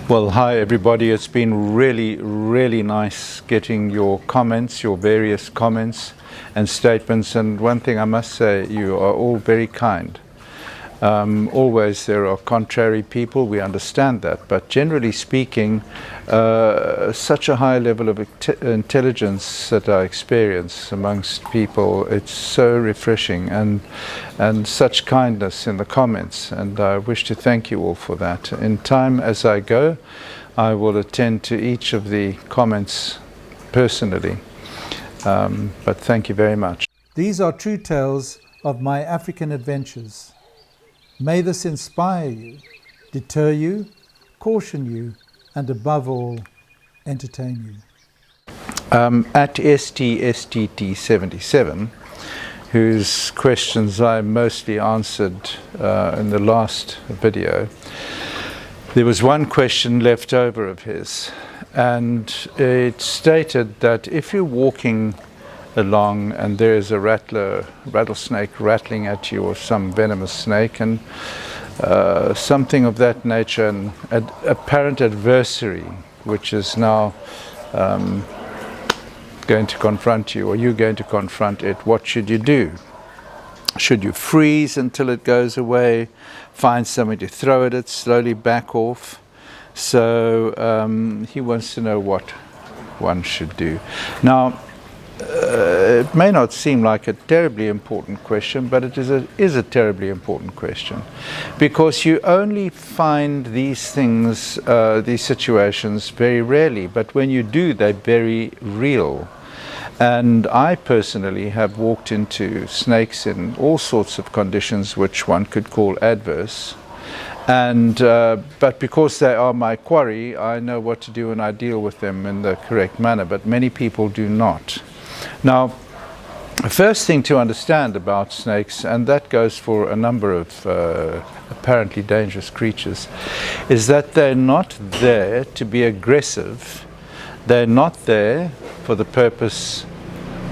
Well, hi everybody. It's been really nice getting your comments, your various comments and statements. And one thing I must say, you are all very kind. Always there are contrary people, we understand that, but generally speaking, such a high level of intelligence that I experience amongst people, it's so refreshing, and such kindness in the comments, and I wish to thank you all for that. In time as I go, I will attend to each of the comments personally, but thank you very much. These are true tales of my African adventures. May this inspire you, deter you, caution you, and above all, entertain you. At STSTT77, whose questions I mostly answered in the last video, there was one question left over of his, and it stated that if you're walking along and there is a rattlesnake rattling at you, or some venomous snake, and something of that nature, an apparent adversary which is now going to confront you, or you're going to confront it, what should you do? Should you freeze until it goes away, find something to throw at it, slowly back off? So he wants to know what one should do. Now, it may not seem like a terribly important question, but it is a terribly important question, because you only find these things, these situations, very rarely, but when you do, they're very real. And I personally have walked into snakes in all sorts of conditions which one could call adverse, and but because they are my quarry, I know what to do and I deal with them in the correct manner, but many people do not. Now, the first thing to understand about snakes, and that goes for a number of apparently dangerous creatures, is that they're not there to be aggressive. They're not there for the purpose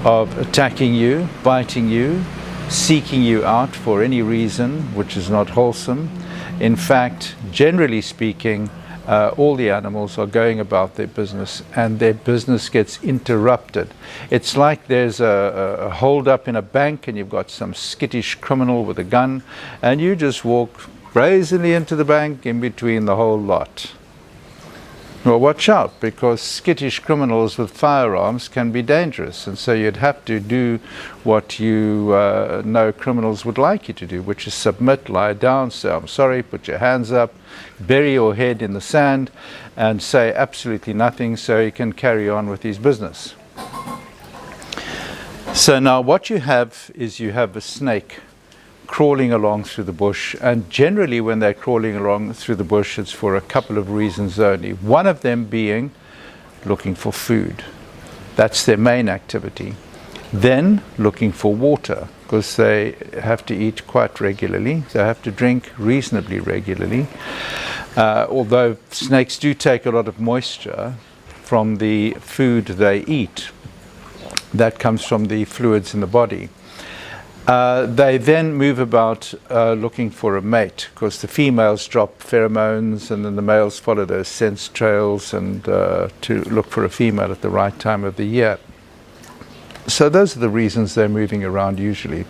of attacking you, biting you, seeking you out for any reason which is not wholesome. In fact, generally speaking, all the animals are going about their business, and their business gets interrupted. It's like there's a hold up in a bank, and you've got some skittish criminal with a gun, and you just walk brazenly into the bank in between the whole lot. Well, watch out, because skittish criminals with firearms can be dangerous, and so you'd have to do what you know criminals would like you to do, which is submit, lie down, say I'm sorry, put your hands up, bury your head in the sand, and say absolutely nothing so he can carry on with his business. So now what you have is you have a snake crawling along through the bush, and generally when they're crawling along through the bush, it's for a couple of reasons only. One of them being looking for food. That's their main activity. Then looking for water, because they have to eat quite regularly. They have to drink reasonably regularly. Although snakes do take a lot of moisture from the food they eat. That comes from the fluids in the body. They then move about looking for a mate, because the females drop pheromones and then the males follow those scent trails and to look for a female at the right time of the year. So those are the reasons they're moving around usually.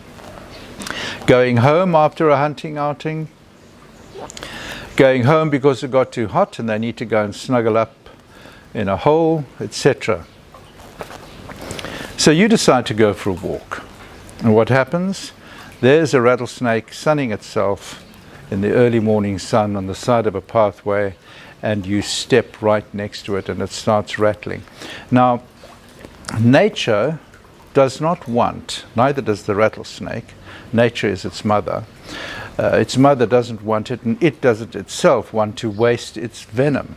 Going home after a hunting outing, going home because it got too hot and they need to go and snuggle up in a hole, etc. So you decide to go for a walk. And what happens? There's a rattlesnake sunning itself in the early morning sun on the side of a pathway, and you step right next to it and it starts rattling. Now, nature does not want, neither does the rattlesnake. Nature is its mother. Its mother doesn't want it, and it doesn't itself want to waste its venom.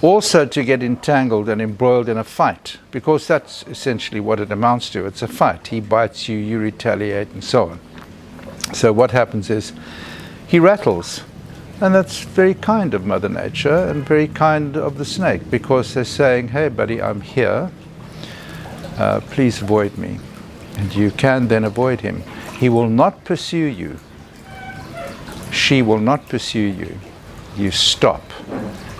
Also to get entangled and embroiled in a fight, because that's essentially what it amounts to. It's a fight. He bites you, you retaliate, and so on. So what happens is he rattles, and that's very kind of Mother Nature and very kind of the snake, because they're saying, hey buddy, I'm here, please avoid me. And you can then avoid him. He will not pursue you. She will not pursue you. You stop.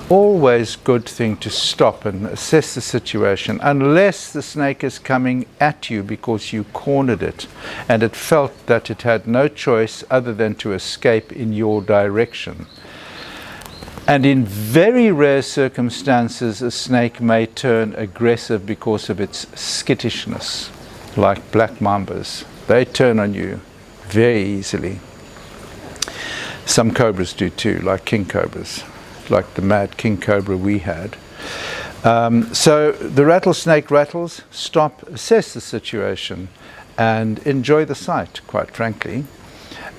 always good thing to stop and assess the situation, unless the snake is coming at you because you cornered it and it felt that it had no choice other than to escape in your direction. And in very rare circumstances, a snake may turn aggressive because of its skittishness, like black mambas. They turn on you very easily. Some cobras do too, like king cobras, like the mad king cobra we had. So the rattlesnake rattles, stop, assess the situation, and enjoy the sight, quite frankly.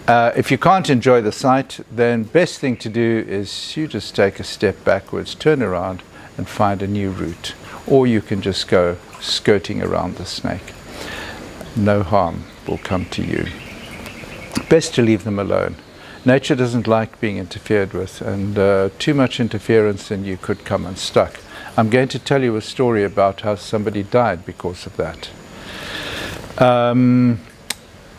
If you can't enjoy the sight, then best thing to do is you just take a step backwards, turn around and find a new route. Or you can just go skirting around the snake. No harm will come to you. Best to leave them alone. Nature doesn't like being interfered with, and too much interference and you could come unstuck. I'm going to tell you a story about how somebody died because of that.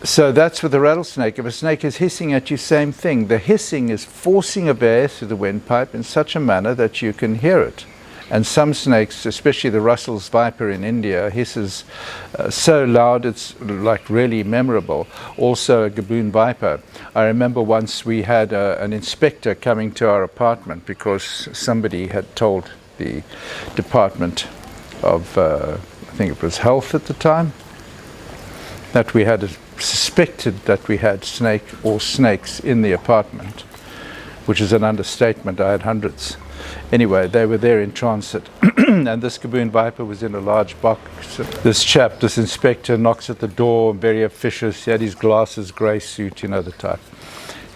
So that's with the rattlesnake. If a snake is hissing at you, same thing. The hissing is forcing of air through the windpipe in such a manner that you can hear it. And some snakes, especially the Russell's viper in India, hisses so loud it's like really memorable. Also a gaboon viper. I remember once we had an inspector coming to our apartment because somebody had told the Department of, I think it was Health at the time, that we had suspected that we had snake or snakes in the apartment, which is an understatement. I had hundreds. Anyway, they were there in transit, and this gaboon viper was in a large box. This chap, this inspector, knocks at the door, very officious. He had his glasses, grey suit, you know the type.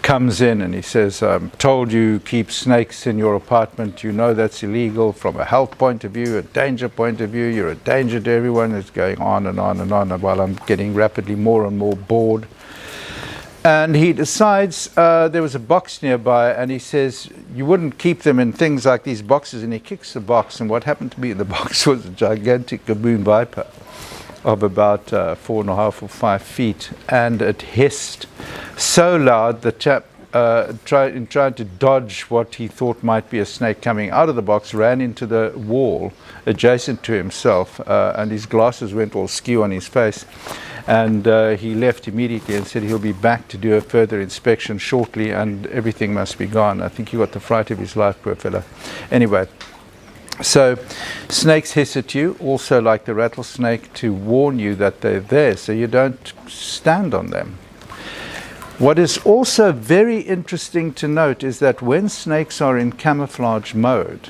Comes in and he says, I'm told you keep snakes in your apartment. You know that's illegal from a health point of view, a danger point of view. You're a danger to everyone. It's going on and on and on, while I'm getting rapidly more and more bored. And he decides, there was a box nearby, and he says, you wouldn't keep them in things like these boxes. And he kicks the box, and what happened to be in the box was a gigantic gaboon viper of about 4.5 or 5 feet, and it hissed so loud the chap tried to dodge what he thought might be a snake coming out of the box, ran into the wall adjacent to himself, and his glasses went all skew on his face. And he left immediately and said he'll be back to do a further inspection shortly, and everything must be gone. I think he got the fright of his life, poor fella. Anyway, so snakes hiss at you, also like the rattlesnake, to warn you that they're there, so you don't stand on them. What is also very interesting to note is that when snakes are in camouflage mode,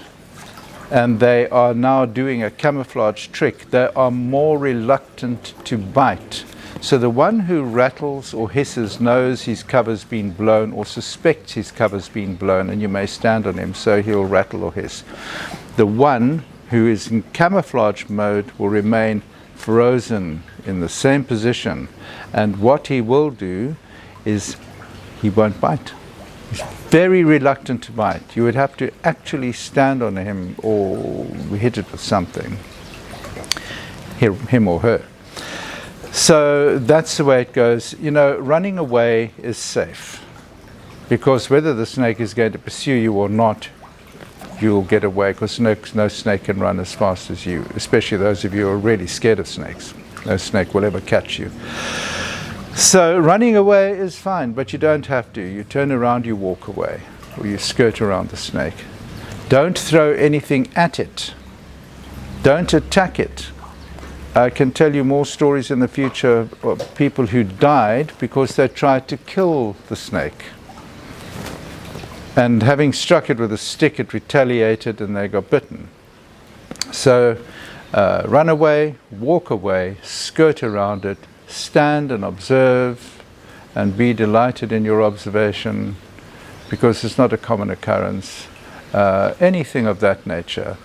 and they are now doing a camouflage trick, they are more reluctant to bite. So the one who rattles or hisses knows his cover's been blown or suspects his cover's been blown, and you may stand on him, so he'll rattle or hiss. The one who is in camouflage mode will remain frozen in the same position, and what he will do is he won't bite. He's very reluctant to bite. You would have to actually stand on him or hit it with something, him or her. So that's the way it goes. You know, running away is safe, because whether the snake is going to pursue you or not, you'll get away, because no snake can run as fast as you, especially those of you who are really scared of snakes. No snake will ever catch you. So running away is fine, but you don't have to. You turn around, you walk away, or you skirt around the snake. Don't throw anything at it. Don't attack it. I can tell you more stories in the future of people who died because they tried to kill the snake. And having struck it with a stick, it retaliated and they got bitten. So run away, walk away, skirt around it, stand and observe and be delighted in your observation, because it's not a common occurrence, anything of that nature.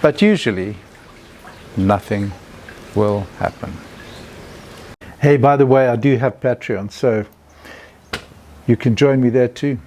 But usually nothing will happen. Hey, by the way, I do have Patreon, so you can join me there too.